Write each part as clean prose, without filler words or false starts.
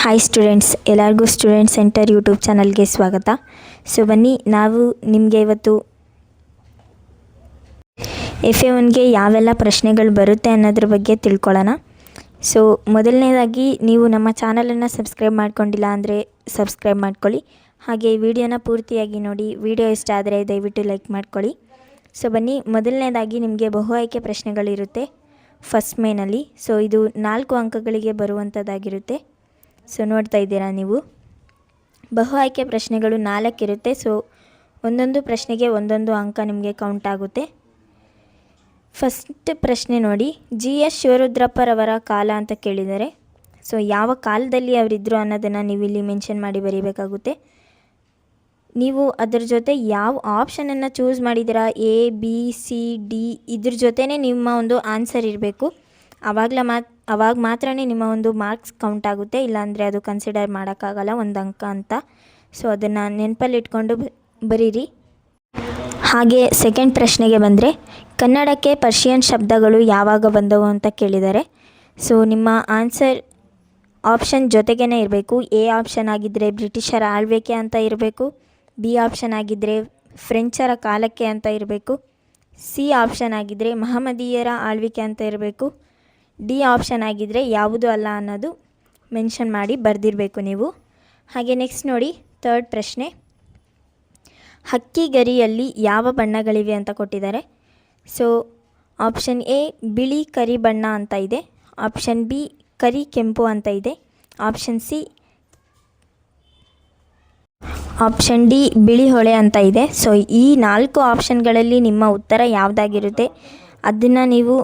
Hi students, ಎಲ್ಲರಿಗೂ student centre YouTube ಚಾನಲ್ಗೆ ಸ್ವಾಗತ. ಸೊ ಬನ್ನಿ, ನಾವು ನಿಮಗೆ ಇವತ್ತು FA1ಗೆ ಯಾವೆಲ್ಲ ಪ್ರಶ್ನೆಗಳು ಬರುತ್ತೆ ಅನ್ನೋದ್ರ ಬಗ್ಗೆ ತಿಳ್ಕೊಳ್ಳೋಣ. ಸೊ ಮೊದಲನೇದಾಗಿ, ನೀವು ನಮ್ಮ ಚಾನಲನ್ನು ಸಬ್ಸ್ಕ್ರೈಬ್ ಮಾಡ್ಕೊಂಡಿಲ್ಲ ಅಂದರೆ ಸಬ್ಸ್ಕ್ರೈಬ್ ಮಾಡ್ಕೊಳ್ಳಿ. ಹಾಗೆ ವಿಡಿಯೋನ ಪೂರ್ತಿಯಾಗಿ ನೋಡಿ. ವಿಡಿಯೋ ಇಷ್ಟ ಆದರೆ ದಯವಿಟ್ಟು ಲೈಕ್ ಮಾಡ್ಕೊಳ್ಳಿ. ಸೊ ಬನ್ನಿ, ಮೊದಲನೇದಾಗಿ ನಿಮಗೆ ಬಹು ಆಯ್ಕೆ ಪ್ರಶ್ನೆಗಳಿರುತ್ತೆ ಫಸ್ಟ್ ಮೇನಲ್ಲಿ. ಸೊ ಇದು 4 ಅಂಕಗಳಿಗೆ ಬರುವಂಥದ್ದಾಗಿರುತ್ತೆ. ಸೊ ನೋಡ್ತಾ ಇದ್ದೀರಾ ನೀವು, ಬಹು ಆಯ್ಕೆ ಪ್ರಶ್ನೆಗಳು 4 ಇರುತ್ತೆ. ಸೊ ಒಂದೊಂದು ಪ್ರಶ್ನೆಗೆ ಒಂದೊಂದು ಅಂಕ ನಿಮಗೆ ಕೌಂಟ್ ಆಗುತ್ತೆ. ಫಸ್ಟ್ ಪ್ರಶ್ನೆ ನೋಡಿ, GS ಶಿವರುದ್ರಪ್ಪರವರ ಕಾಲ ಅಂತ ಕೇಳಿದ್ದಾರೆ. ಸೊ ಯಾವ ಕಾಲದಲ್ಲಿ ಅವರಿದ್ದರು ಅನ್ನೋದನ್ನು ನೀವು ಇಲ್ಲಿ ಮೆನ್ಷನ್ ಮಾಡಿ ಬರೀಬೇಕಾಗುತ್ತೆ. ನೀವು ಅದರ ಜೊತೆ ಯಾವ ಆಪ್ಷನನ್ನು ಚೂಸ್ ಮಾಡಿದ್ದೀರಾ, A B C D, ಇದ್ರ ಜೊತೆನೇ ನಿಮ್ಮ ಒಂದು ಆನ್ಸರ್ ಇರಬೇಕು. ಆವಾಗ ಮಾತ್ರ ನಿಮ್ಮ ಒಂದು ಮಾರ್ಕ್ಸ್ ಕೌಂಟ್ ಆಗುತ್ತೆ. ಇಲ್ಲಾಂದರೆ ಅದು ಕನ್ಸಿಡರ್ ಮಾಡೋಕ್ಕಾಗಲ್ಲ, ಒಂದು ಅಂಕ ಅಂತ. ಸೊ ಅದನ್ನು ನೆನಪಲ್ಲಿ ಇಟ್ಕೊಂಡು ಬರೀರಿ. ಹಾಗೆ ಸೆಕೆಂಡ್ ಪ್ರಶ್ನೆಗೆ ಬಂದರೆ, ಕನ್ನಡಕ್ಕೆ ಪರ್ಷಿಯನ್ ಶಬ್ದಗಳು ಯಾವಾಗ ಬಂದವು ಅಂತ ಕೇಳಿದ್ದಾರೆ. ಸೊ ನಿಮ್ಮ ಆನ್ಸರ್ ಆಪ್ಷನ್ ಜೊತೆಗೇ ಇರಬೇಕು. A ಆಪ್ಷನ್ ಆಗಿದ್ದರೆ ಬ್ರಿಟಿಷರ ಆಳ್ವಿಕೆ ಅಂತ ಇರಬೇಕು. B ಆಪ್ಷನ್ ಆಗಿದ್ದರೆ ಫ್ರೆಂಚರ ಕಾಲಕ್ಕೆ ಅಂತ ಇರಬೇಕು. C ಆಪ್ಷನ್ ಆಗಿದ್ದರೆ ಮಹಮ್ಮದೀಯರ ಆಳ್ವಿಕೆ ಅಂತ ಇರಬೇಕು. D ಆಪ್ಷನ್ ಆಗಿದ್ದರೆ ಯಾವುದೂ ಅಲ್ಲ ಅನ್ನೋದು ಮೆನ್ಷನ್ ಮಾಡಿ ಬರೆದಿರಬೇಕು ನೀವು. ಹಾಗೆ ನೆಕ್ಸ್ಟ್ ನೋಡಿ, ಥರ್ಡ್ ಪ್ರಶ್ನೆ, ಹಕ್ಕಿ ಗರಿಯಲ್ಲಿ ಯಾವ ಬಣ್ಣಗಳಿವೆ ಅಂತ ಕೊಟ್ಟಿದ್ದಾರೆ. ಸೊ ಆಪ್ಷನ್ A ಬಿಳಿ ಕರಿ ಬಣ್ಣ ಅಂತ ಇದೆ. ಆಪ್ಷನ್ B ಕರಿ ಕೆಂಪು ಅಂತ ಇದೆ. ಆಪ್ಷನ್ D ಬಿಳಿ ಹೊಳೆ ಅಂತ ಇದೆ. ಸೊ ಈ 4 ಆಪ್ಷನ್ಗಳಲ್ಲಿ ನಿಮ್ಮ ಉತ್ತರ ಯಾವುದಾಗಿರುತ್ತೆ ಅದನ್ನು ನೀವು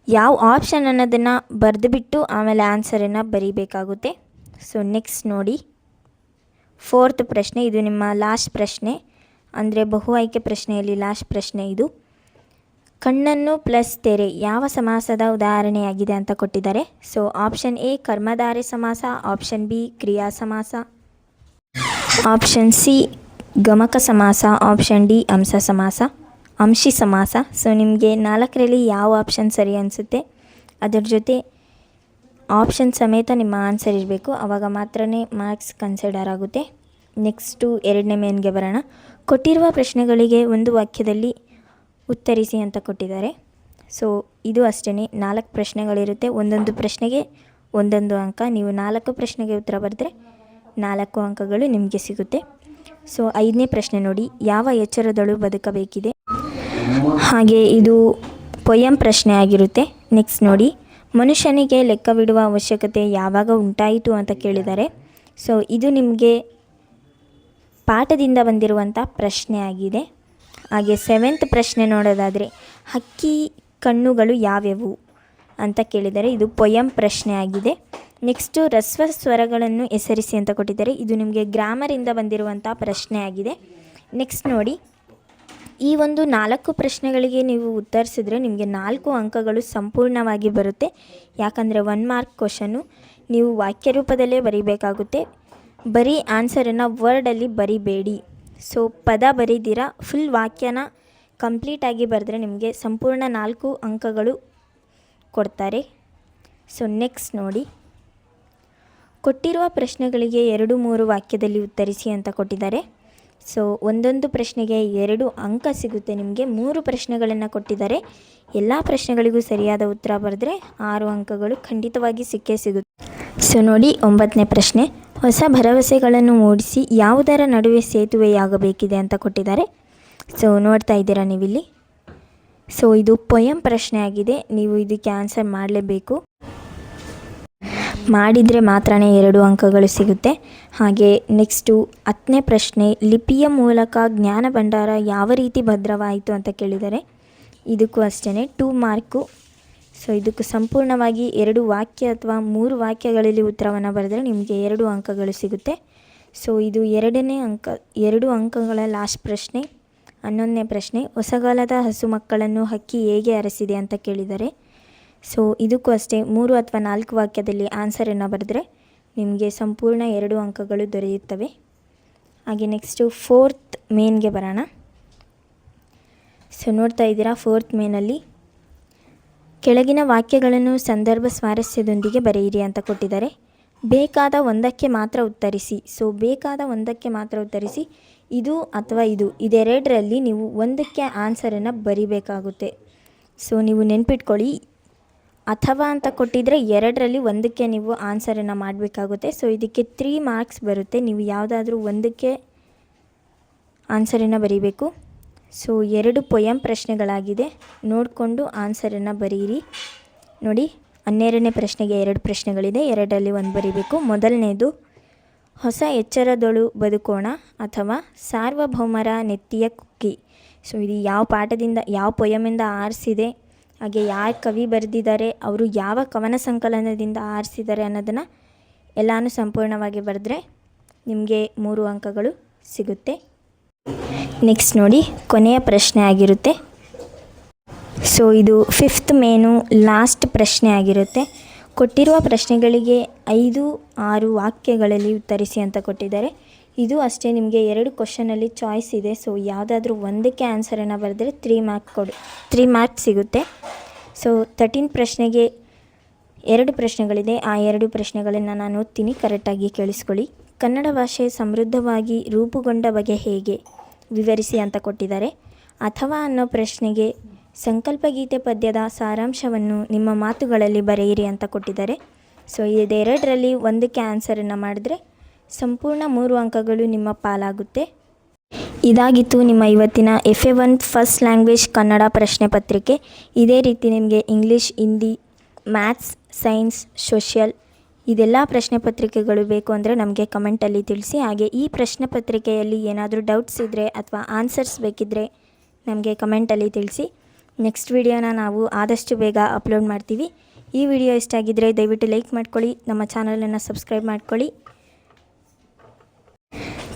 ಯಾವ ಆಪ್ಷನ್ ಅನ್ನೋದನ್ನು ಬರೆದುಬಿಟ್ಟು ಆಮೇಲೆ ಆನ್ಸರನ್ನು ಬರೀಬೇಕಾಗುತ್ತೆ. ಸೊ ನೆಕ್ಸ್ಟ್ ನೋಡಿ, ಫೋರ್ತ್ ಪ್ರಶ್ನೆ, ಇದು ನಿಮ್ಮ ಲಾಸ್ಟ್ ಪ್ರಶ್ನೆ, ಅಂದರೆ ಬಹು ಆಯ್ಕೆ ಪ್ರಶ್ನೆಯಲ್ಲಿ ಲಾಸ್ಟ್ ಪ್ರಶ್ನೆ ಇದು. ಕಣ್ಣನ್ನು ಪ್ಲಸ್ ತೆರೆ ಯಾವ ಸಮಾಸದ ಉದಾಹರಣೆಯಾಗಿದೆ ಅಂತ ಕೊಟ್ಟಿದ್ದಾರೆ. ಸೊ ಆಪ್ಷನ್ A ಕರ್ಮಧಾರೆ ಸಮಾಸ, ಆಪ್ಷನ್ B ಕ್ರಿಯಾ ಸಮಾಸ, ಆಪ್ಷನ್ C ಗಮಕ ಸಮಾಸ, ಆಪ್ಷನ್ D ಅಂಶಿ ಸಮಾಸ. ಸೊ ನಿಮಗೆ 4ರಲ್ಲಿ ಯಾವ ಆಪ್ಷನ್ ಸರಿ ಅನಿಸುತ್ತೆ ಅದರ ಜೊತೆ ಆಪ್ಷನ್ ಸಮೇತ ನಿಮ್ಮ ಆನ್ಸರ್ ಇರಬೇಕು. ಆವಾಗ ಮಾತ್ರ ಮಾರ್ಕ್ಸ್ ಕನ್ಸಿಡರ್ ಆಗುತ್ತೆ. ನೆಕ್ಸ್ಟು ಎರಡನೇ ಮೇನ್ಗೆ ಬರೋಣ. ಕೊಟ್ಟಿರುವ ಪ್ರಶ್ನೆಗಳಿಗೆ ಒಂದು ವಾಕ್ಯದಲ್ಲಿ ಉತ್ತರಿಸಿ ಅಂತ ಕೊಟ್ಟಿದ್ದಾರೆ. ಸೊ ಇದು ಅಷ್ಟೇ, 4 ಪ್ರಶ್ನೆಗಳಿರುತ್ತೆ. ಒಂದೊಂದು ಪ್ರಶ್ನೆಗೆ ಒಂದೊಂದು ಅಂಕ. ನೀವು 4 ಪ್ರಶ್ನೆಗೆ ಉತ್ತರ ಬರೆದ್ರೆ 4 ಅಂಕಗಳು ನಿಮಗೆ ಸಿಗುತ್ತೆ. ಸೊ 5ನೇ ಪ್ರಶ್ನೆ ನೋಡಿ, ಯಾವ ಎಚ್ಚರದಳು ಬದುಕಬೇಕಿದೆ. ಹಾಗೆ ಇದು ಪೊಯಮ್ ಪ್ರಶ್ನೆ ಆಗಿರುತ್ತೆ. ನೆಕ್ಸ್ಟ್ ನೋಡಿ, ಮನುಷ್ಯನಿಗೆ ಲೆಕ್ಕವಿಡುವ ಅವಶ್ಯಕತೆ ಯಾವಾಗ ಉಂಟಾಯಿತು ಅಂತ ಕೇಳಿದ್ದಾರೆ. ಸೊ ಇದು ನಿಮಗೆ ಪಾಠದಿಂದ ಬಂದಿರುವಂಥ ಪ್ರಶ್ನೆ ಆಗಿದೆ. ಹಾಗೆ 7th ಪ್ರಶ್ನೆ ನೋಡೋದಾದರೆ, ಹಕ್ಕಿ ಕಣ್ಣುಗಳು ಯಾವ್ಯಾವು ಅಂತ ಕೇಳಿದ್ದಾರೆ. ಇದು ಪೊಯಮ್ ಪ್ರಶ್ನೆ ಆಗಿದೆ. ನೆಕ್ಸ್ಟು ರಸ್ವ ಸ್ವರಗಳನ್ನು ಹೆಸರಿಸಿ ಅಂತ ಕೊಟ್ಟಿದ್ದಾರೆ. ಇದು ನಿಮಗೆ ಗ್ರಾಮರಿಂದ ಬಂದಿರುವಂಥ ಪ್ರಶ್ನೆ ಆಗಿದೆ. ನೆಕ್ಸ್ಟ್ ನೋಡಿ, ಈ ಒಂದು 4 ಪ್ರಶ್ನೆಗಳಿಗೆ ನೀವು ಉತ್ತರಿಸಿದ್ರೆ ನಿಮಗೆ 4 ಅಂಕಗಳು ಸಂಪೂರ್ಣವಾಗಿ ಬರುತ್ತೆ. ಯಾಕಂದರೆ 1 ಮಾರ್ಕ್ ಕ್ವಶನ್ನು ನೀವು ವಾಕ್ಯ ರೂಪದಲ್ಲೇ ಬರೀಬೇಕಾಗುತ್ತೆ. ಬರೀ ಆನ್ಸರನ್ನು ವರ್ಡಲ್ಲಿ ಬರಿಬೇಡಿ. ಸೊ ಪದ ಬರೀದಿರ ಫುಲ್ ವಾಕ್ಯನ ಕಂಪ್ಲೀಟಾಗಿ ಬರೆದ್ರೆ ನಿಮಗೆ ಸಂಪೂರ್ಣ 4 ಅಂಕಗಳು ಕೊಡ್ತಾರೆ. ಸೊ ನೆಕ್ಸ್ಟ್ ನೋಡಿ, ಕೊಟ್ಟಿರುವ ಪ್ರಶ್ನೆಗಳಿಗೆ 2-3 ವಾಕ್ಯದಲ್ಲಿ ಉತ್ತರಿಸಿ ಅಂತ ಕೊಟ್ಟಿದ್ದಾರೆ. ಸೊ ಒಂದೊಂದು ಪ್ರಶ್ನೆಗೆ 2 ಅಂಕ ಸಿಗುತ್ತೆ ನಿಮಗೆ. 3 ಪ್ರಶ್ನೆಗಳನ್ನು ಕೊಟ್ಟಿದ್ದಾರೆ. ಎಲ್ಲ ಪ್ರಶ್ನೆಗಳಿಗೂ ಸರಿಯಾದ ಉತ್ತರ ಬರೆದ್ರೆ 6 ಅಂಕಗಳು ಖಂಡಿತವಾಗಿ ಸಿಕ್ಕೇ ಸಿಗುತ್ತೆ. ಸೊ ನೋಡಿ, 9ನೇ ಪ್ರಶ್ನೆ, ಹೊಸ ಭರವಸೆಗಳನ್ನು ಮೂಡಿಸಿ ಯಾವುದರ ನಡುವೆ ಸೇತುವೆಯಾಗಬೇಕಿದೆ ಅಂತ ಕೊಟ್ಟಿದ್ದಾರೆ. ಸೊ ನೋಡ್ತಾ ಇದ್ದೀರಾ ನೀವಿಲ್ಲಿ. ಸೊ ಇದು ಪೊಯಮ್ ಪ್ರಶ್ನೆ ಆಗಿದೆ. ನೀವು ಇದಕ್ಕೆ ಆನ್ಸರ್ ಮಾಡಲೇಬೇಕು. ಮಾಡಿದರೆ ಮಾತ್ರ 2 ಅಂಕಗಳು ಸಿಗುತ್ತೆ. ಹಾಗೆ ನೆಕ್ಸ್ಟು 10ನೇ ಪ್ರಶ್ನೆ, ಲಿಪಿಯ ಮೂಲಕ ಜ್ಞಾನ ಭಂಡಾರ ಯಾವ ರೀತಿ ಭದ್ರವಾಯಿತು ಅಂತ ಕೇಳಿದ್ದಾರೆ. ಇದಕ್ಕೂ ಅಷ್ಟೇ 2 ಮಾರ್ಕು. ಸೊ ಇದಕ್ಕೂ ಸಂಪೂರ್ಣವಾಗಿ 2 ವಾಕ್ಯ ಅಥವಾ 3 ವಾಕ್ಯಗಳಲ್ಲಿ ಉತ್ತರವನ್ನು ಬರೆದರೆ ನಿಮಗೆ 2 ಅಂಕಗಳು ಸಿಗುತ್ತೆ. ಸೊ ಇದು 2 ಅಂಕಗಳ ಲಾಸ್ಟ್ ಪ್ರಶ್ನೆ. 11ನೇ ಪ್ರಶ್ನೆ, ಹೊಸಗಾಲದ ಹಸು ಮಕ್ಕಳನ್ನು ಹಕ್ಕಿ ಹೇಗೆ ಅರಸಿದೆ ಅಂತ ಕೇಳಿದ್ದಾರೆ. ಸೊ ಇದಕ್ಕೂ ಅಷ್ಟೇ 3 ಅಥವಾ 4 ವಾಕ್ಯದಲ್ಲಿ ಆನ್ಸರನ್ನು ಬರೆದ್ರೆ ನಿಮಗೆ ಸಂಪೂರ್ಣ 2 ಅಂಕಗಳು ದೊರೆಯುತ್ತವೆ. ಹಾಗೆ ನೆಕ್ಸ್ಟು 4th ಮೇನ್ಗೆ ಬರೋಣ. ಸೊ ನೋಡ್ತಾ ಇದ್ದೀರಾ, 4th ಮೇನಲ್ಲಿ ಕೆಳಗಿನ ವಾಕ್ಯಗಳನ್ನು ಸಂದರ್ಭ ಸ್ವಾರಸ್ಯದೊಂದಿಗೆ ಬರೆಯಿರಿ ಅಂತ ಕೊಟ್ಟಿದ್ದಾರೆ. ಬೇಕಾದ ಒಂದಕ್ಕೆ ಮಾತ್ರ ಉತ್ತರಿಸಿ. ಸೊ ಬೇಕಾದ ಒಂದಕ್ಕೆ ಮಾತ್ರ ಉತ್ತರಿಸಿ. ಇದು ಅಥವಾ ಇದೆರಡರಲ್ಲಿ ನೀವು ಒಂದಕ್ಕೆ ಆನ್ಸರನ್ನು ಬರಿಬೇಕಾಗುತ್ತೆ. ಸೊ ನೀವು ನೆನ್ಪಿಟ್ಕೊಳ್ಳಿ, ಅಥವಾ ಅಂತ ಕೊಟ್ಟಿದ್ದರೆ ಎರಡರಲ್ಲಿ ಒಂದಕ್ಕೆ ನೀವು ಆನ್ಸರನ್ನು ಮಾಡಬೇಕಾಗುತ್ತೆ. ಸೊ ಇದಕ್ಕೆ 3 ಮಾರ್ಕ್ಸ್ ಬರುತ್ತೆ. ನೀವು ಯಾವುದಾದ್ರೂ ಒಂದಕ್ಕೆ ಆನ್ಸರನ್ನು ಬರೀಬೇಕು. ಸೊ 2 ಪೊಯಮ್ ಪ್ರಶ್ನೆಗಳಾಗಿದೆ, ನೋಡಿಕೊಂಡು ಆನ್ಸರನ್ನು ಬರೀರಿ. ನೋಡಿ, 12ನೇ ಪ್ರಶ್ನೆಗೆ 2 ಪ್ರಶ್ನೆಗಳಿದೆ, 2ರಲ್ಲಿ 1 ಬರೀಬೇಕು. ಮೊದಲನೇದು, ಹೊಸ ಎಚ್ಚರದೊಳು ಬದುಕೋಣ ಅಥವಾ ಸಾರ್ವಭೌಮರ ನೆತ್ತಿಯ ಕುಕ್ಕಿ. ಸೊ ಇದು ಯಾವ ಪಾಠದಿಂದ, ಯಾವ ಪೊಯಮಿಂದ ಆರಿಸಿದೆ, ಹಾಗೆ ಯಾರು ಕವಿ ಬರೆದಿದ್ದಾರೆ, ಅವರು ಯಾವ ಕವನ ಸಂಕಲನದಿಂದ ಆರಿಸಿದ್ದಾರೆ ಅನ್ನೋದನ್ನು ಎಲ್ಲನೂ ಸಂಪೂರ್ಣವಾಗಿ ಬರೆದ್ರೆ ನಿಮಗೆ 3 ಅಂಕಗಳು ಸಿಗುತ್ತೆ. ನೆಕ್ಸ್ಟ್ ನೋಡಿ, ಕೊನೆಯ ಪ್ರಶ್ನೆ ಆಗಿರುತ್ತೆ. ಸೊ ಇದು 5th ಮೇನು ಲಾಸ್ಟ್ ಪ್ರಶ್ನೆ ಆಗಿರುತ್ತೆ. ಕೊಟ್ಟಿರುವ ಪ್ರಶ್ನೆಗಳಿಗೆ 5-6 ವಾಕ್ಯಗಳಲ್ಲಿ ಉತ್ತರಿಸಿ ಅಂತ ಕೊಟ್ಟಿದ್ದಾರೆ. ಇದು ಅಷ್ಟೇ, ನಿಮಗೆ 2 ಕ್ವಶನಲ್ಲಿ ಚಾಯ್ಸ್ ಇದೆ. ಸೊ ಯಾವುದಾದ್ರೂ ಒಂದಕ್ಕೆ ಆನ್ಸರನ್ನು ಬರೆದ್ರೆ 3 ಮಾರ್ಕ್ಸ್ ಸಿಗುತ್ತೆ. ಸೊ 13 ಪ್ರಶ್ನೆಗೆ 2 ಪ್ರಶ್ನೆಗಳಿದೆ. ಆ 2 ಪ್ರಶ್ನೆಗಳನ್ನು ನಾನು ಓದ್ತೀನಿ, ಕರೆಕ್ಟಾಗಿ ಕೇಳಿಸ್ಕೊಳ್ಳಿ. ಕನ್ನಡ ಭಾಷೆ ಸಮೃದ್ಧವಾಗಿ ರೂಪುಗೊಂಡ ಬಗೆ ಹೇಗೆ ವಿವರಿಸಿ ಅಂತ ಕೊಟ್ಟಿದ್ದಾರೆ. ಅಥವಾ ಅನ್ನೋ ಪ್ರಶ್ನೆಗೆ ಸಂಕಲ್ಪ ಗೀತೆ ಪದ್ಯದ ಸಾರಾಂಶವನ್ನು ನಿಮ್ಮ ಮಾತುಗಳಲ್ಲಿ ಬರೆಯಿರಿ ಅಂತ ಕೊಟ್ಟಿದ್ದಾರೆ. ಸೊ ಇದೆರಡರಲ್ಲಿ ಒಂದಕ್ಕೆ ಆನ್ಸರನ್ನು ಮಾಡಿದ್ರೆ ಸಂಪೂರ್ಣ 3 ಅಂಕಗಳು ನಿಮ್ಮ ಪಾಲಾಗುತ್ತೆ. ಇದಾಗಿತ್ತು ನಿಮ್ಮ ಇವತ್ತಿನ FA1 ಫಸ್ಟ್ ಲ್ಯಾಂಗ್ವೇಜ್ ಕನ್ನಡ ಪ್ರಶ್ನೆ ಪತ್ರಿಕೆ. ಇದೇ ರೀತಿ ನಿಮಗೆ English, Hindi, maths, science, social ಇದೆಲ್ಲ ಪ್ರಶ್ನೆ ಪತ್ರಿಕೆಗಳು ಬೇಕು ಅಂದರೆ ನಮಗೆ ಕಮೆಂಟಲ್ಲಿ ತಿಳಿಸಿ. ಹಾಗೆ ಈ ಪ್ರಶ್ನೆ ಪತ್ರಿಕೆಯಲ್ಲಿ ಏನಾದರೂ ಡೌಟ್ಸ್ ಇದ್ದರೆ ಅಥವಾ ಆನ್ಸರ್ಸ್ ಬೇಕಿದ್ದರೆ ನಮಗೆ ಕಮೆಂಟಲ್ಲಿ ತಿಳಿಸಿ. ನೆಕ್ಸ್ಟ್ ವಿಡಿಯೋನ ನಾವು ಆದಷ್ಟು ಬೇಗ ಅಪ್ಲೋಡ್ ಮಾಡ್ತೀವಿ. ಈ ವಿಡಿಯೋ ಇಷ್ಟ ಆಗಿದ್ದರೆ ದಯವಿಟ್ಟು ಲೈಕ್ ಮಾಡ್ಕೊಳ್ಳಿ, ನಮ್ಮ ಚಾನಲನ್ನು ಸಬ್ಸ್ಕ್ರೈಬ್ ಮಾಡ್ಕೊಳ್ಳಿ.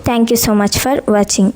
Thank you so much for watching.